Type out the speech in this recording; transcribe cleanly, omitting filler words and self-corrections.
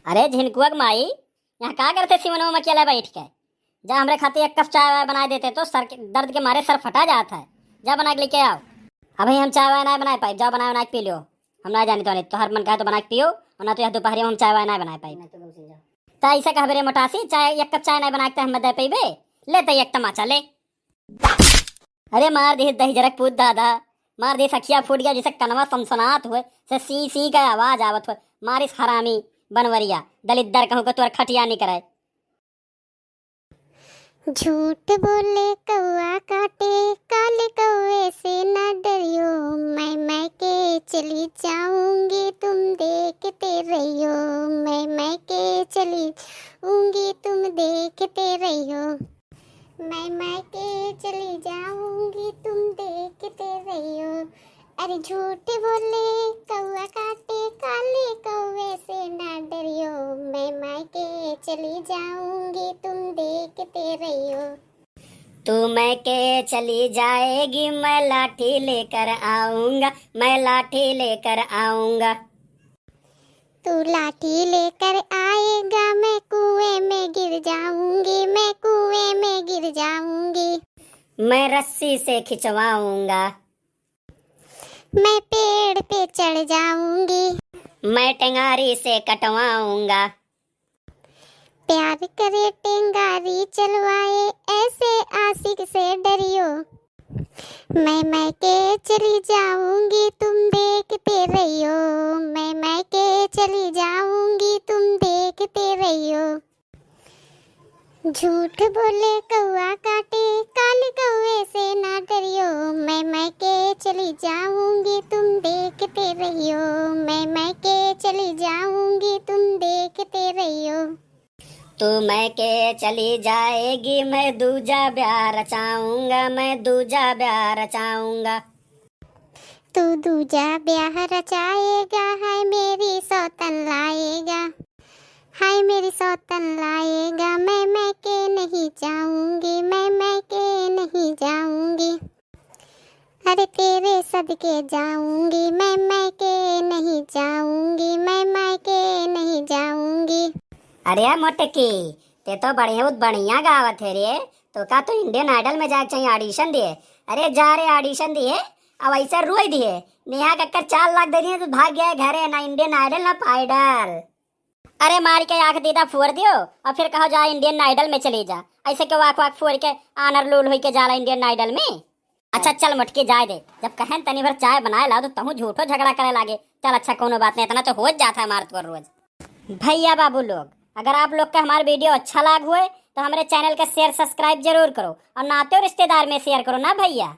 अरे झिनकुआ माई, यहाँ का करते सिमनवा में अकेला बैठ के? जा हमरे खाते एक कप चाय वाय बना देते तो सर के दर्द के मारे सर फटा जाता है। जा बना के लेके आओ। अभी हम चाय वाय ना बना पाए, जाओ बना बना के पी लो। हम ना जानी तो हर मन का तो बना के पियो, और ना तो यह दोपहर हम चाय वाय ना बना पाए। तो ऐसा कह बेरे मोटासी, चाय एक कप चाय ना बना के हम दे पेबे। ले तो एक तमाचा ले। अरे मार दे दही जरक पूत दादा, मार दे सखिया फूट गया जैसे कनवा सनसनात हुए से सी का आवाज आवत हुए। मारिस हरामी बनवरिया दलित कहूँ को तोर खटिया नहीं कराए। झूठ बोले कौआ काटे, काले कौए से न डरियो। मैं के चली जाऊंगी तुम देखते रहियो। मैं के चली जाऊंगी तुम देखते रहियो। मैं के चली जाऊंगी तुम देखते रहियो। अरे झूठ बोले कौआ काटे, काले कौए से न डरियो। मैं के चली जाऊंगी तुम देखते रहियो। तू मैं के चली जाएगी, मैं लाठी लेकर आऊंगा, मैं लाठी लेकर आऊंगा। तू लाठी लेकर आएगा, मैं कुएं में गिर जाऊंगी, मैं कुएं में गिर जाऊंगी। मैं रस्सी से खिंचवाऊंगा, मैं पेड़ पे चढ़ जाऊंगी, मैं टेंगारी से कटवाऊंगा। प्यार करे टेंगारी चलवाए, ऐसे आशिक से डरियो। मैं के चली जाऊंगी तुम देखते रहियो। मैं के चली जाऊंगी तुम देखते रहियो। झूठ बोले कौआ काटे, काले कौए से ना डरियो। मैं के चली जाऊंगी तुम देखते रहियो। मैं के चली जाऊंगी तुम देखते रहियो। तू मैं के चली जाएगी, मैं दूजा ब्याह रचाऊंगा, मैं दूजा ब्याह रचाऊंगा। तू दूजा ब्याह रचाएगा, हाय मेरी सौतन लाएगा, हाय मेरी सौतन लाएगा। मैं के नहीं जाऊंगी, मैं के नहीं जाऊंगी। अरे तेरे सदके जाऊंगी, मैं के नहीं जाऊंगी, मैं के नहीं जाऊंगी। अरे मोटकी, ते तो बढ़िया गावत है रे। तो का तो इंडियन आइडल में जाके चाहिए ऑडिशन दिए? अरे जा रे ऑडिशन दिए, अब ऐसा रोई दिए। नेहा कक्कर 4 लाख दे दिए तो भाग गया घरे। ना इंडियन आइडल ना पाइडल। अरे मार के आंख दीदा फोड़ दियो और फिर कहो जा इंडियन आइडल में चली जा। ऐसे क्यों आंख वाख फोड़ के आनर लूल हुई के जाला इंडियन आइडल में? अच्छा चल मुटकी जाए दे, जब कहन तनी भर चाय बनाए ला तो तहू झूठो झगड़ा करे लागे। चल अच्छा कोनो बात नहीं, इतना तो हो जाता है मारत को रोज। भैया बाबू लोग, अगर आप लोग का हमारा वीडियो अच्छा लग हुए तो हमारे चैनल का शेयर सब्सक्राइब जरूर करो, और नाते और रिश्तेदार में शेयर करो ना भैया।